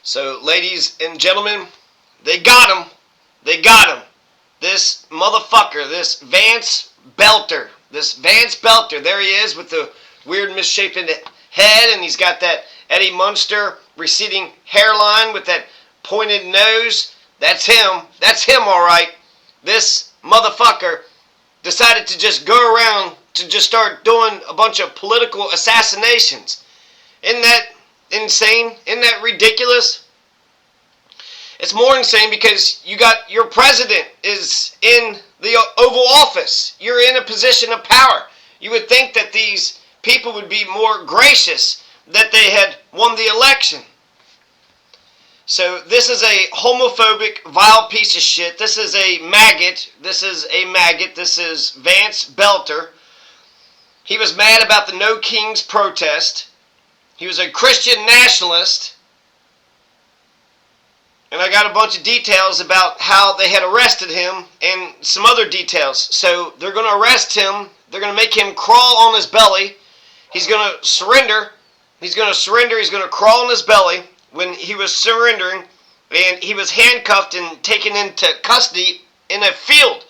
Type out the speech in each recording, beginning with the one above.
So, ladies and gentlemen, they got him. They got him. This motherfucker, this Vance Boelter. This Vance Boelter. There he is with the weird misshapen head, and he's got that Eddie Munster receding hairline with that pointed nose. That's him. That's him, all right. This motherfucker decided to just go around to just start doing a bunch of political assassinations. Isn't that insane? Isn't that ridiculous? It's more insane because you got your president is in the Oval Office. You're in a position of power. You would think that these people would be more gracious that they had won the election. So this is a homophobic, vile piece of shit. This is a maggot. This is a maggot. This is Vance Boelter. He was mad about the No Kings protest. He was a Christian nationalist. And I got a bunch of details about how they had arrested him and some other details. So they're going to arrest him. They're going to make him crawl on his belly. He's going to surrender. He's going to surrender. He's going to crawl on his belly when he was surrendering. And he was handcuffed and taken into custody in a field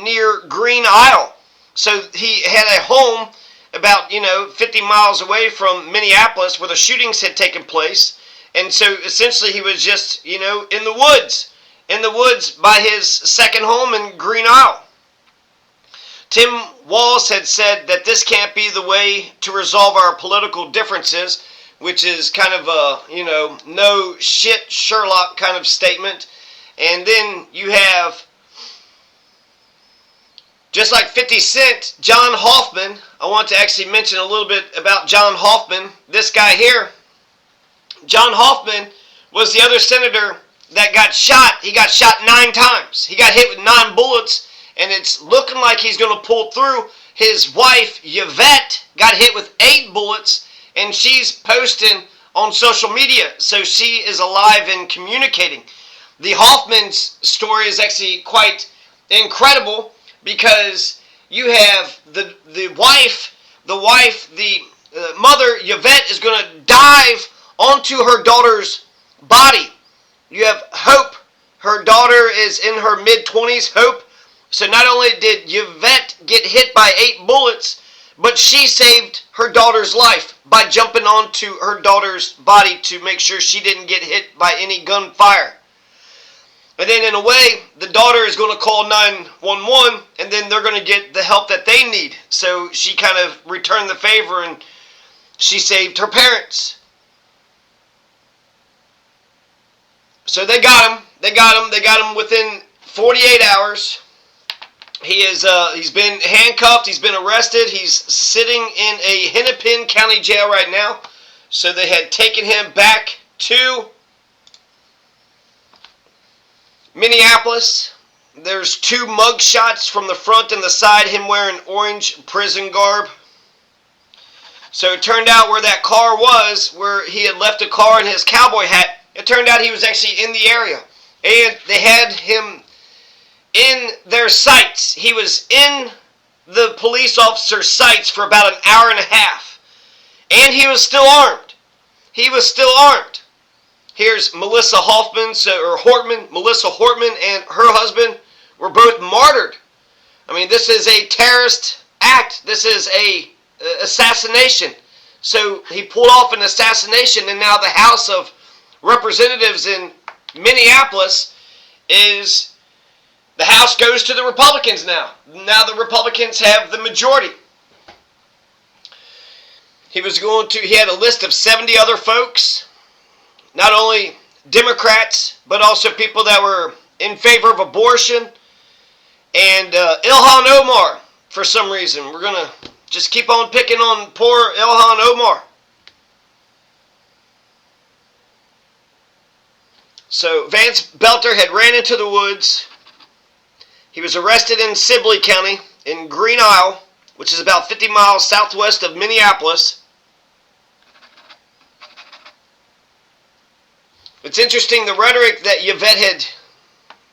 near Green Isle. So he had a home about, 50 miles away from Minneapolis where the shootings had taken place. And so essentially he was just, in the woods by his second home in Green Isle. Tim Walz had said that this can't be the way to resolve our political differences, which is kind of a, no shit Sherlock kind of statement. And then you have, just like 50 Cent, John Hoffman. I want to actually mention a little bit about John Hoffman. This guy here, John Hoffman, was the other senator that got shot. He got shot 9 times. He got hit with 9 bullets, and it's looking like he's going to pull through. His wife, Yvette, got hit with 8 bullets, and she's posting on social media, so she is alive and communicating. The Hoffman's story is actually quite incredible because you have the mother, Yvette, is going to dive onto her daughter's body. You have Hope. Her daughter is in her mid-20s, Hope. So not only did Yvette get hit by 8 bullets, but she saved her daughter's life by jumping onto her daughter's body to make sure she didn't get hit by any gunfire. And then in a way, the daughter is going to call 911, and then they're going to get the help that they need. So she kind of returned the favor, and she saved her parents. So they got him. They got him within 48 hours. He's been handcuffed. He's been arrested. He's sitting in a Hennepin County jail right now. So they had taken him back to Minneapolis. There's 2 mug shots from the front and the side, him wearing orange prison garb. So it turned out where that car was, where he had left a car and his cowboy hat, it turned out he was actually in the area. And they had him in their sights. He was in the police officer's sights for about an hour and a half. And he was still armed. He was still armed. Here's Melissa Hortman. Melissa Hortman and her husband were both martyred. I mean, this is a terrorist act. This is a assassination. So he pulled off an assassination, and now the House of Representatives in Minneapolis the House goes to the Republicans now. Now the Republicans have the majority. He had a list of 70 other folks, not only Democrats, but also people that were in favor of abortion, and Ilhan Omar, for some reason. We're going to just keep on picking on poor Ilhan Omar. So Vance Boelter had ran into the woods. He was arrested in Sibley County in Green Isle, which is about 50 miles southwest of Minneapolis. It's interesting, the rhetoric that Yvette had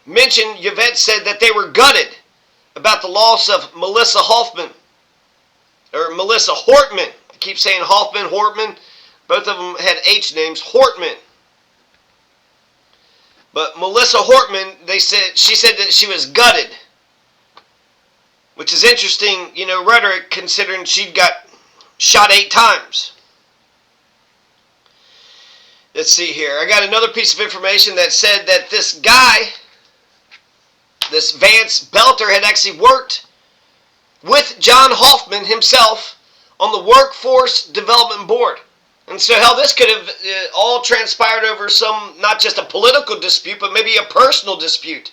mentioned. Yvette said that they were gutted about the loss of Melissa Hortman. I keep saying Hoffman, Hortman. Both of them had H names. Hortman. But Melissa Hortman, she said that she was gutted, which is interesting, rhetoric considering she got shot 8 times. Let's see here. I got another piece of information that said that this guy, this Vance Boelter, had actually worked with John Hoffman himself on the Workforce Development Board. And so how this could have all transpired over some, not just a political dispute, but maybe a personal dispute.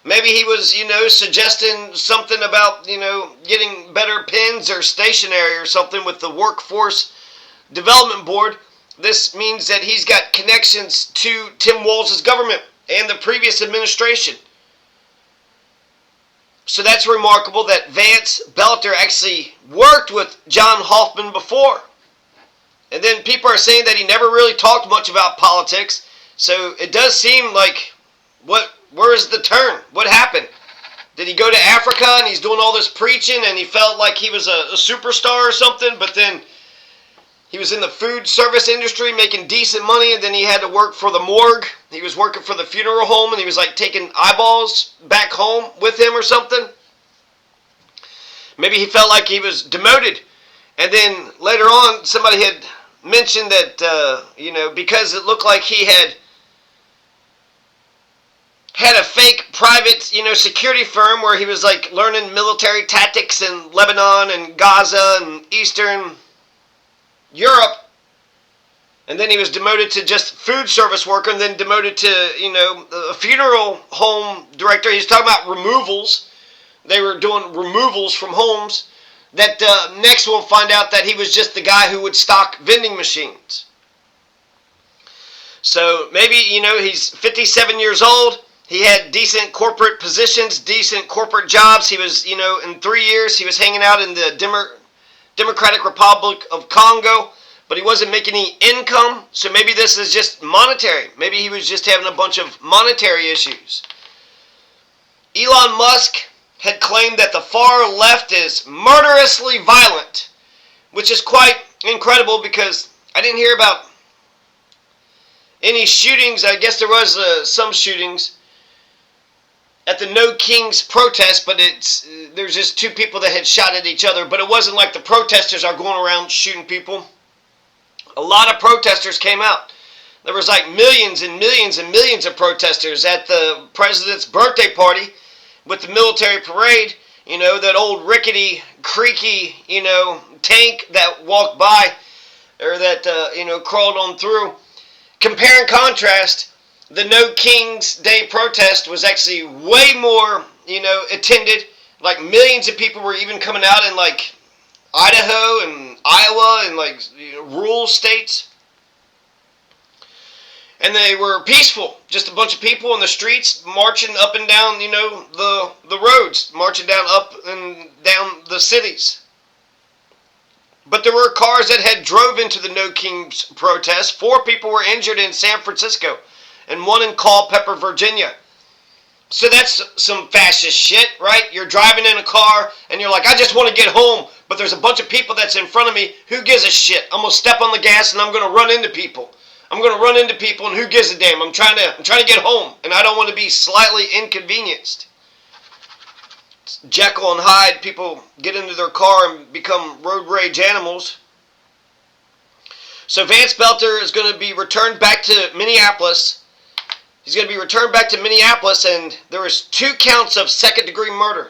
Maybe he was, suggesting something about, getting better pens or stationery or something with the Workforce Development Board. This means that he's got connections to Tim Walz's government and the previous administration. So that's remarkable that Vance Boelter actually worked with John Hoffman before. And then people are saying that he never really talked much about politics. So it does seem like, where is the turn? What happened? Did he go to Africa and he's doing all this preaching and he felt like he was a superstar or something, but then he was in the food service industry making decent money, and then he had to work for the morgue. He was working for the funeral home, and he was like taking eyeballs back home with him or something. Maybe he felt like he was demoted. And then later on, somebody had mentioned that, because it looked like he had a fake private, security firm where he was like learning military tactics in Lebanon and Gaza and Eastern Europe, and then he was demoted to just food service worker, and then demoted to, a funeral home director. He's talking about removals. They were doing removals from homes. That next we'll find out that he was just the guy who would stock vending machines. So maybe, he's 57 years old. He had decent corporate positions, decent corporate jobs. He was, in 3 years, he was hanging out in the Democratic Republic of Congo, but he wasn't making any income, so maybe this is just monetary. Maybe he was just having a bunch of monetary issues. Elon Musk had claimed that the far left is murderously violent, which is quite incredible because I didn't hear about any shootings. I guess there was some shootings at the No Kings protest, but there's just 2 people that had shot at each other, but it wasn't like the protesters are going around shooting people. A lot of protesters came out. There was like millions and millions and millions of protesters at the president's birthday party with the military parade, that old rickety, creaky, tank that walked by, or that, crawled on through. Compare and contrast, the No Kings Day protest was actually way more, attended. Like millions of people were even coming out in like Idaho and Iowa and like rural states. And they were peaceful. Just a bunch of people in the streets marching up and down, the roads, marching down up and down the cities. But there were cars that had drove into the No Kings protest. 4 people were injured in San Francisco and 1 in Culpeper, Virginia. So that's some fascist shit, right? You're driving in a car and you're like, I just want to get home, but there's a bunch of people that's in front of me. Who gives a shit? I'm going to step on the gas and I'm going to run into people. I'm going to run into people, and who gives a damn? I'm trying to get home, and I don't want to be slightly inconvenienced. It's Jekyll and Hyde. People get into their car and become road rage animals. So Vance Boelter is going to be returned back to Minneapolis. He's going to be returned back to Minneapolis, and there was 2 counts of second-degree murder.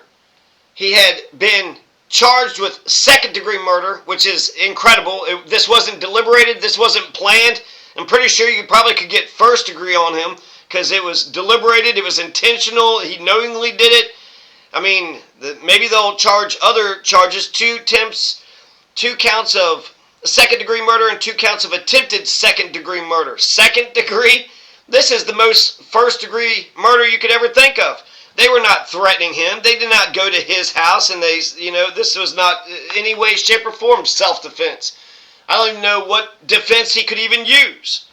He had been charged with second-degree murder, which is incredible. This wasn't deliberated. This wasn't planned. I'm pretty sure you probably could get first degree on him because it was deliberated, it was intentional, he knowingly did it. I mean, maybe they'll charge other charges, 2 counts of second degree murder and 2 counts of attempted second degree murder. Second degree? This is the most first degree murder you could ever think of. They were not threatening him. They did not go to his house and this was not in any way, shape, or form self-defense. I don't even know what defense he could even use.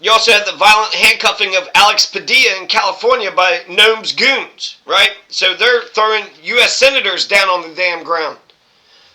You also had the violent handcuffing of Alex Padilla in California by Noam's goons, right? So they're throwing U.S. senators down on the damn ground.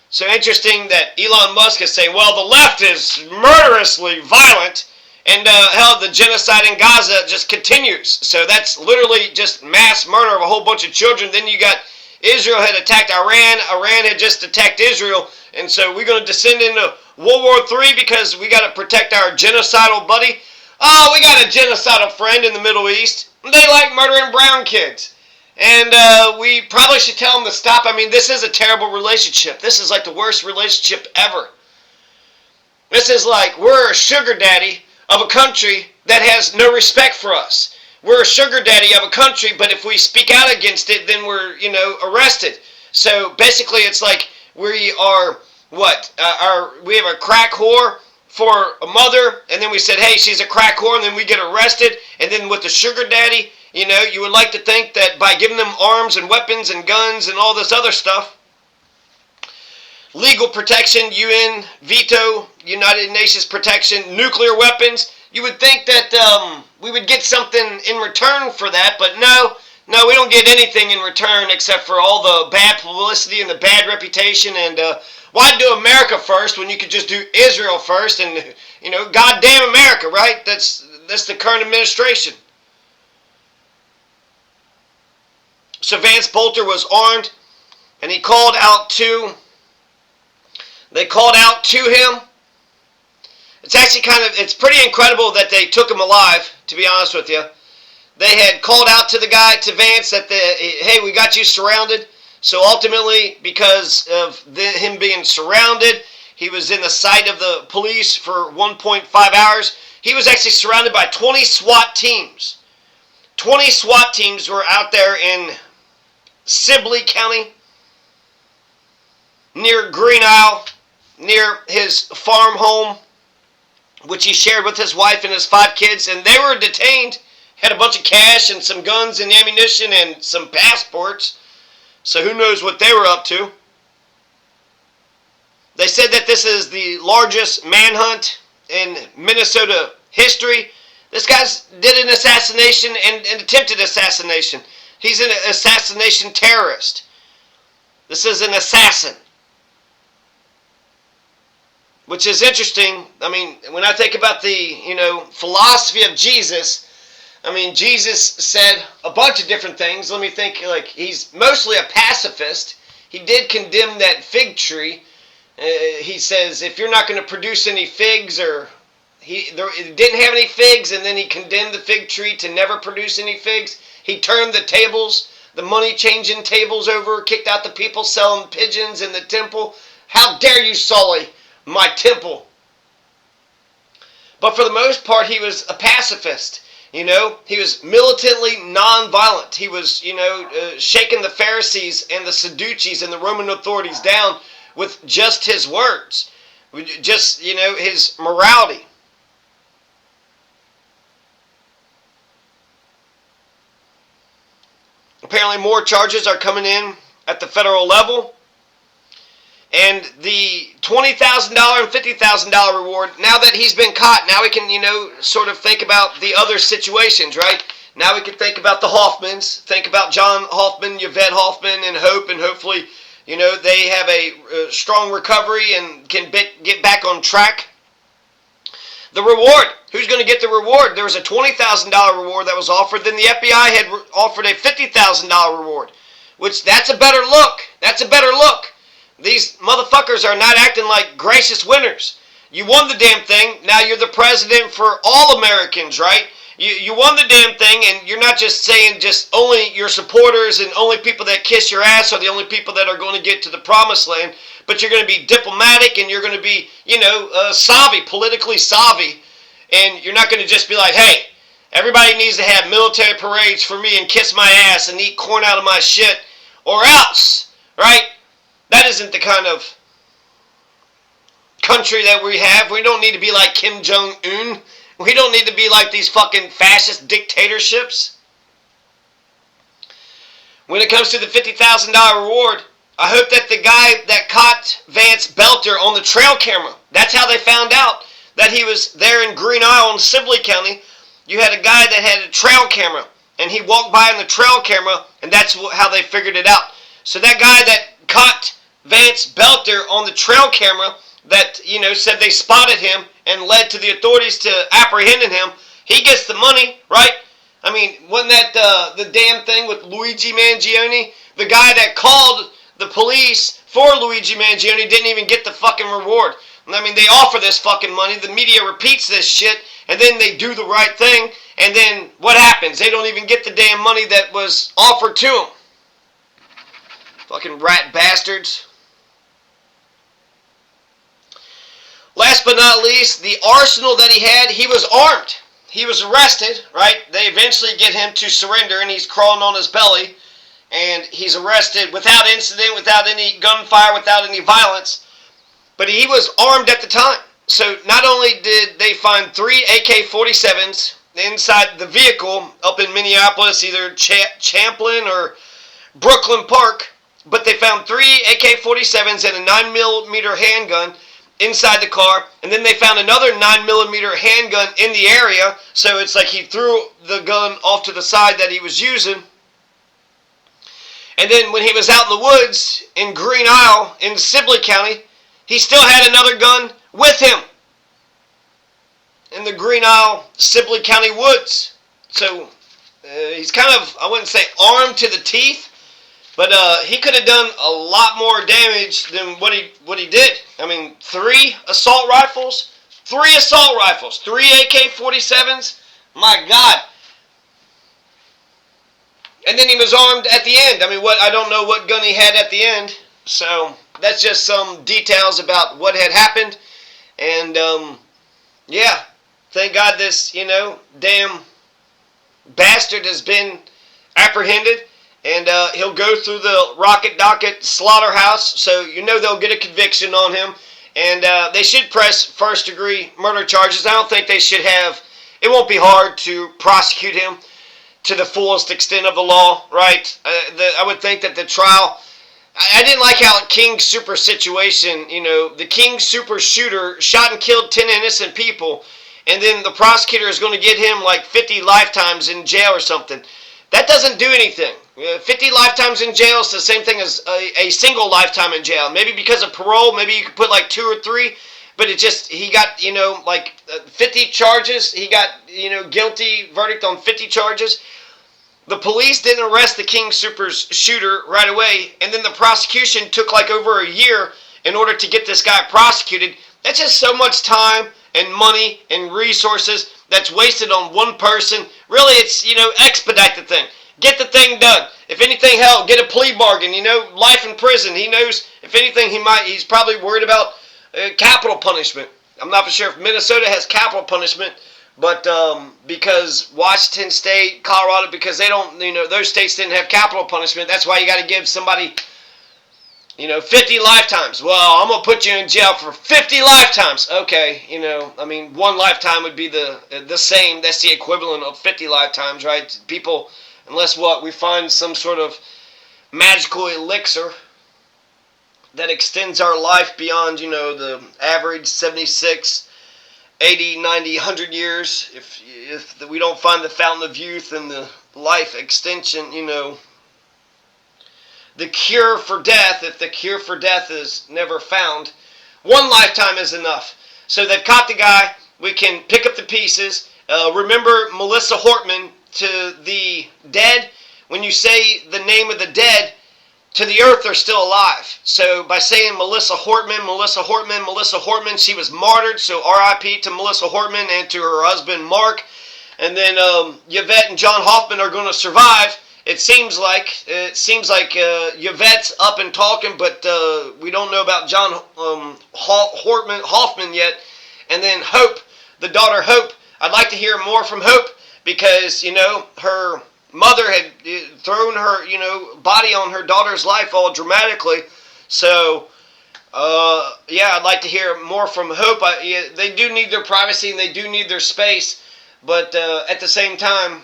So interesting that Elon Musk is saying, well, the left is murderously violent, And hell, the genocide in Gaza just continues. So that's literally just mass murder of a whole bunch of children. Then you got Israel had attacked Iran. Iran had just attacked Israel. And so we're going to descend into World War III because we got to protect our genocidal buddy. Oh, we got a genocidal friend in the Middle East. They like murdering brown kids. And we probably should tell them to stop. I mean, this is a terrible relationship. This is like the worst relationship ever. This is like we're a sugar daddy of a country that has no respect for us. We're a sugar daddy of a country, but if we speak out against it, then we're, arrested. So basically it's like we are, we have a crack whore for a mother, and then we said, hey, she's a crack whore, and then we get arrested, and then with the sugar daddy, you would like to think that by giving them arms and weapons and guns and all this other stuff, legal protection, UN veto, United Nations protection, nuclear weapons, you would think that we would get something in return for that, but no, we don't get anything in return except for all the bad publicity and the bad reputation. And why do America first when you could just do Israel first? And goddamn America, right? That's the current administration. So Vance Boelter was armed, and they called out to him. It's actually it's pretty incredible that they took him alive, to be honest with you. They had called out to the guy, to Vance, that hey, we got you surrounded. So ultimately, because of him being surrounded, he was in the sight of the police for 1.5 hours. He was actually surrounded by 20 SWAT teams. 20 SWAT teams were out there in Sibley County, near Green Isle, near his farm home, which he shared with his wife and his 5 kids, and they were detained, had a bunch of cash and some guns and ammunition and some passports, so who knows what they were up to. They said that this is the largest manhunt in Minnesota history. This guy did an assassination and an attempted assassination. He's an assassination terrorist. This is an assassin. Which is interesting. I mean, when I think about the, philosophy of Jesus, I mean, Jesus said a bunch of different things. Let me think, like, he's mostly a pacifist. He did condemn that fig tree. He says, if you're not going to produce any figs, or it didn't have any figs, and then he condemned the fig tree to never produce any figs. He turned the tables, the money-changing tables over, kicked out the people selling pigeons in the temple. How dare you sully my temple? But for the most part, he was a pacifist. He was militantly nonviolent. He was, shaking the Pharisees and the Sadducees and the Roman authorities down with just his words, just, his morality. Apparently more charges are coming in at the federal level. And the $20,000 and $50,000 reward, now that he's been caught, now we can, sort of think about the other situations, right? Now we can think about the Hoffmans, think about John Hoffman, Yvette Hoffman, and Hope, and hopefully, they have a strong recovery and can get back on track. The reward, who's going to get the reward? There was a $20,000 reward that was offered, then the FBI had offered a $50,000 reward, which that's a better look. That's a better look. These motherfuckers are not acting like gracious winners. You won the damn thing. Now you're the president for all Americans, right? You won the damn thing, and you're not just saying just only your supporters and only people that kiss your ass are the only people that are going to get to the promised land, but you're going to be diplomatic, and you're going to be, savvy, politically savvy, and you're not going to just be like, hey, everybody needs to have military parades for me and kiss my ass and eat corn out of my shit, or else, right? That isn't the kind of country that we have. We don't need to be like Kim Jong-un. We don't need to be like these fucking fascist dictatorships. When it comes to the $50,000 reward, I hope that the guy that caught Vance Boelter on the trail camera, that's how they found out that he was there in Green Isle in Sibley County. You had a guy that had a trail camera, and he walked by on the trail camera, and that's how they figured it out. So that guy that caught Vance Boelter on the trail camera that, said they spotted him and led to the authorities to apprehending him. He gets the money, right? I mean, wasn't that the damn thing with Luigi Mangione? The guy that called the police for Luigi Mangione didn't even get the fucking reward. I mean, they offer this fucking money, the media repeats this shit, and then they do the right thing, and then what happens? They don't even get the damn money that was offered to them. Fucking rat bastards. Last but not least, the arsenal that he was armed. He was arrested, right? They eventually get him to surrender, and he's crawling on his belly, and he's arrested without incident, without any gunfire, without any violence. But he was armed at the time. So not only did they find 3 AK-47s inside the vehicle up in Minneapolis, either Champlin or Brooklyn Park, but they found 3 AK-47s and a 9mm handgun inside the car, and then they found another 9mm handgun in the area, so it's like he threw the gun off to the side that he was using. And then when he was out in the woods in Green Isle in Sibley County, he still had another gun with him in the Green Isle, Sibley County woods. So he's kind of, I wouldn't say armed to the teeth, but he could have done a lot more damage than what he did. I mean, 3 assault rifles, 3 AK-47s. My God. And then he was armed at the end. I mean, I don't know what gun he had at the end. So that's just some details about what had happened. And yeah, thank God this, damn bastard has been apprehended. And he'll go through the rocket docket slaughterhouse, so they'll get a conviction on him. And they should press first-degree murder charges. I don't think they should have. It won't be hard to prosecute him to the fullest extent of the law, right? I would think that the trial. I didn't like how King Super situation, the King Super shooter shot and killed 10 innocent people, and then the prosecutor is going to get him like 50 lifetimes in jail or something. That doesn't do anything. 50 lifetimes in jail is the same thing as a single lifetime in jail. Maybe because of parole, maybe you could put like 2 or 3, but he got, 50 charges. He got, guilty verdict on 50 charges. The police didn't arrest the King Super's shooter right away, and then the prosecution took like over a year in order to get this guy prosecuted. That's just so much time and money and resources that's wasted on one person. Really, it's, expedite the thing. Get the thing done. If anything, hell, get a plea bargain, life in prison. He knows, if anything, he's probably worried about capital punishment. I'm not for sure if Minnesota has capital punishment, but because Washington State, Colorado, because they don't, those states didn't have capital punishment, that's why you got to give somebody, 50 lifetimes. Well, I'm going to put you in jail for 50 lifetimes. Okay, one lifetime would be the same. That's the equivalent of 50 lifetimes, right? People, unless we find some sort of magical elixir that extends our life beyond, the average 76, 80, 90, 100 years. If we don't find the fountain of youth and the life extension, the cure for death, if the cure for death is never found, one lifetime is enough. So they've caught the guy. We can pick up the pieces. Remember Melissa Hortman, to the dead, when you say the name of the dead, to the earth are still alive. So by saying Melissa Hortman, she was martyred, so R.I.P. to Melissa Hortman and to her husband Mark. And then Yvette and John Hoffman are going to survive. It seems like Yvette's up and talking, but we don't know about John Hoffman yet. And then Hope, the daughter Hope. I'd like to hear more from Hope, because, her mother had thrown her, body on her daughter's life all dramatically. So, yeah, I'd like to hear more from Hope. They do need their privacy and they do need their space. But at the same time,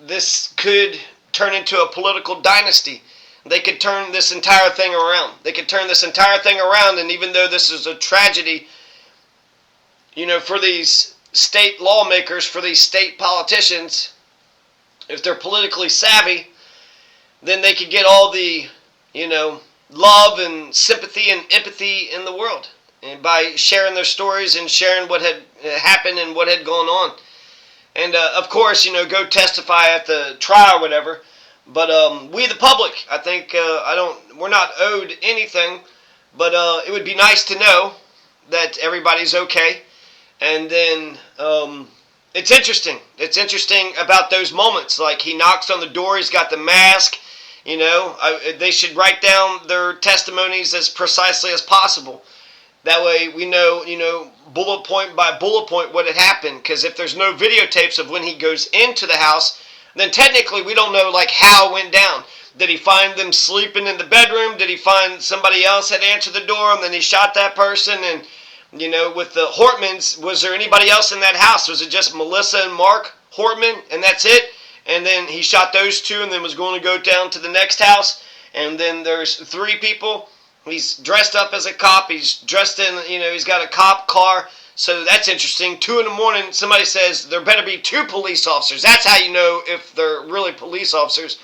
this could turn into a political dynasty. They could turn this entire thing around. And even though this is a tragedy, for these state lawmakers, for these state politicians, if they're politically savvy, then they could get all the, love and sympathy and empathy in the world. and by sharing their stories and sharing what had happened and what had gone on. And of course, go testify at the trial or whatever. But we, the public, I think we're not owed anything. But it would be nice to know that everybody's okay. And then it's interesting. It's interesting about those moments. Like he knocks on the door, he's got the mask. They should write down their testimonies as precisely as possible. That way we know, bullet point by bullet point what had happened. Because if there's no videotapes of when he goes into the house, then technically we don't know like how it went down. Did he find them sleeping in the bedroom? Did he find somebody else had answered the door and then he shot that person? And, with the Hortmans, was there anybody else in that house? Was it just Melissa and Mark Hortman and that's it? And then he shot those two and then was going to go down to the next house. And then there's 3 people. He's dressed up as a cop. He's dressed in, he's got a cop car. So that's interesting. 2 in the morning, somebody says there better be 2 police officers. That's how you know if they're really police officers.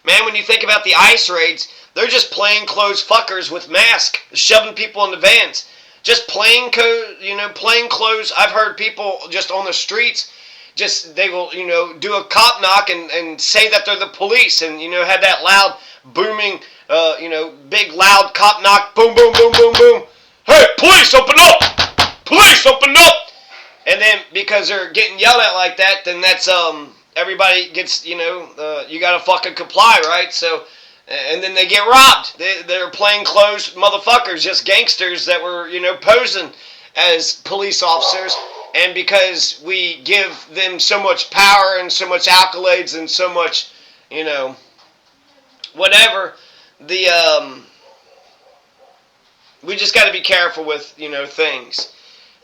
Man, when you think about the ICE raids, they're just plain clothes fuckers with masks, shoving people in the vans. Just plain clothes. I've heard people just on the streets, they will, do a cop knock and say that they're the police and, have that loud booming, big loud cop knock, boom, boom, boom, boom, boom. Hey, police, open up! Police, open up! And then because they're getting yelled at like that, then that's, everybody gets, you gotta fucking comply, right? So, and then they get robbed. They're plain clothes motherfuckers, just gangsters that were, posing as police officers. And because we give them so much power and so much accolades and so much, whatever, we just got to be careful with, things.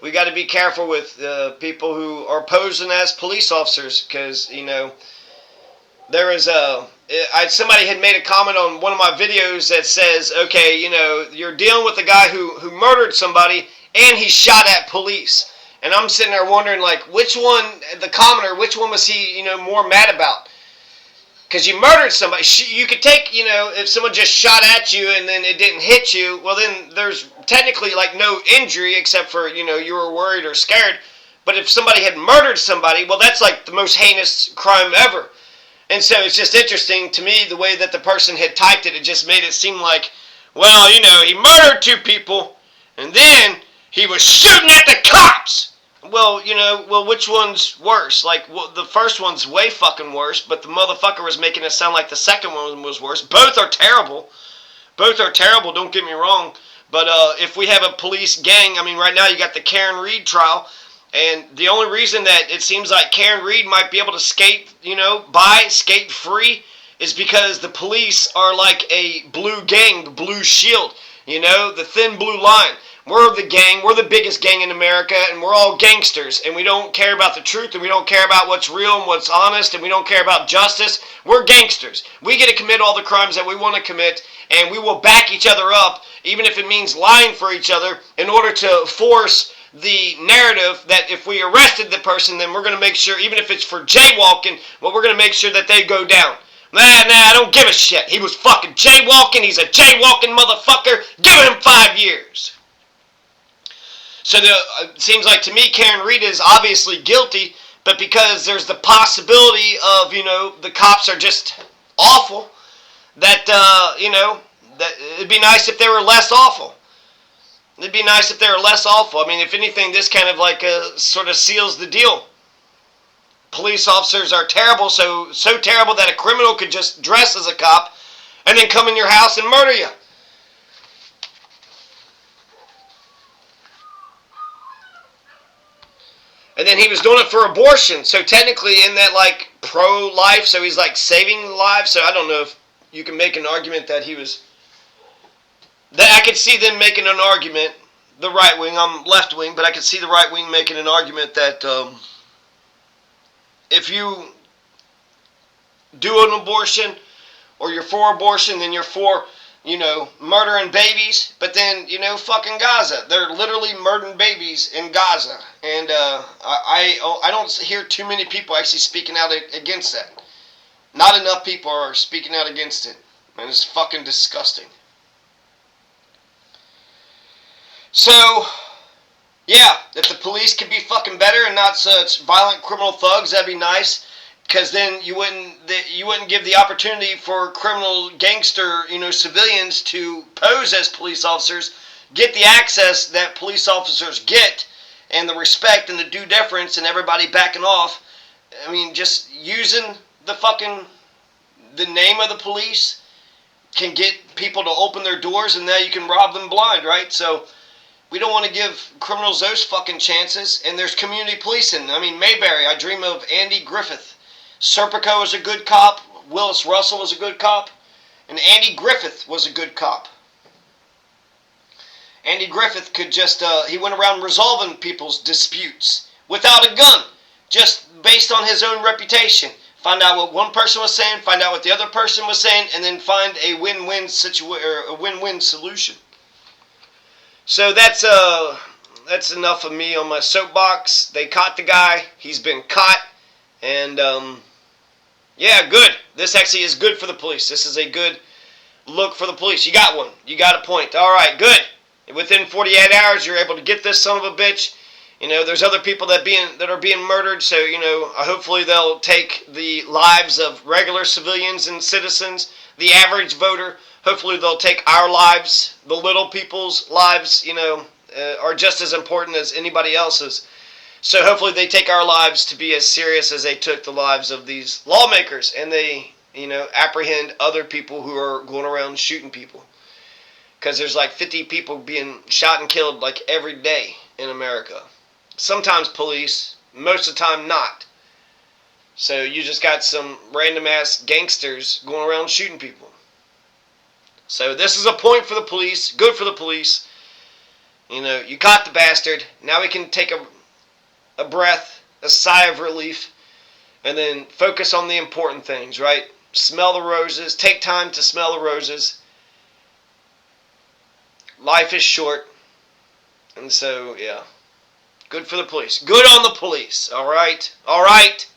We got to be careful with people who are posing as police officers because, there is somebody had made a comment on one of my videos that says, okay, you're dealing with a guy who murdered somebody and he shot at police. And I'm sitting there wondering, like, which one was he, more mad about? Because you murdered somebody. You could take, if someone just shot at you and then it didn't hit you, well, then there's technically, like, no injury except for, you were worried or scared. But if somebody had murdered somebody, well, that's, like, the most heinous crime ever. And so it's just interesting to me the way that the person had typed it. It just made it seem like, well, he murdered 2 people and then he was shooting at the cops. Well, which one's worse? Like, the first one's way fucking worse, but the motherfucker was making it sound like the second one was worse. Both are terrible. Both are terrible, don't get me wrong. But if we have a police gang, I mean, right now you got the Karen Reed trial, and the only reason that it seems like Karen Reed might be able to skate free, is because the police are like a blue gang, the blue shield, the thin blue line. We're the gang, we're the biggest gang in America, and we're all gangsters, and we don't care about the truth, and we don't care about what's real and what's honest, and we don't care about justice. We're gangsters. We get to commit all the crimes that we want to commit, and we will back each other up, even if it means lying for each other, in order to force the narrative that if we arrested the person, then we're going to make sure, even if it's for jaywalking, well, we're going to make sure that they go down. Nah, I don't give a shit. He was fucking jaywalking. He's a jaywalking motherfucker. Give him 5 years. So it seems like to me Karen Reed is obviously guilty, but because there's the possibility of, the cops are just awful, that, that it'd be nice if they were less awful. It'd be nice if they were less awful. I mean, if anything, this kind of like sort of seals the deal. Police officers are terrible, so terrible that a criminal could just dress as a cop and then come in your house and murder you. And then he was doing it for abortion. So technically in that like pro-life, so he's like saving lives. So I don't know if you can make an argument that he was... That I could see them making an argument, the right wing, I'm left wing, but I could see the right wing making an argument that if you do an abortion or you're for abortion, then you're for, murdering babies. But then, fucking Gaza. They're literally murdering babies in Gaza. And I don't hear too many people actually speaking out against that. Not enough people are speaking out against it. And it's fucking disgusting. So, Yeah, if the police could be fucking better and not such violent criminal thugs, that'd be nice. Because then you wouldn't give the opportunity for criminal gangster, civilians to pose as police officers, get the access that police officers get, and the respect and the due deference, and everybody backing off. I mean, just using the name of the police can get people to open their doors, and now you can rob them blind, right? So we don't want to give criminals those fucking chances. And there's community policing. I mean, Mayberry, I dream of Andy Griffith. Serpico was a good cop. Willis Russell was a good cop. And Andy Griffith was a good cop. Andy Griffith could just, he went around resolving people's disputes without a gun, just based on his own reputation. Find out what one person was saying, find out what the other person was saying, and then find a win-win solution. So that's enough of me on my soapbox. They caught the guy. He's been caught. And, yeah, good. This actually is good for the police. This is a good look for the police. You got one. You got a point. All right, good. Within 48 hours, you're able to get this son of a bitch. There's other people that are being murdered, so, hopefully they'll take the lives of regular civilians and citizens, the average voter. Hopefully they'll take our lives. The little people's lives, are just as important as anybody else's. So hopefully they take our lives to be as serious as they took the lives of these lawmakers, and they, apprehend other people who are going around shooting people. Because there's like 50 people being shot and killed like every day in America. Sometimes police, most of the time not. So you just got some random ass gangsters going around shooting people. So this is a point for the police, good for the police. You caught the bastard. Now we can take a breath, a sigh of relief, and then focus on the important things, right? Smell the roses, take time to smell the roses. Life is short, and so, yeah. Good for the police. Good on the police, all right? All right?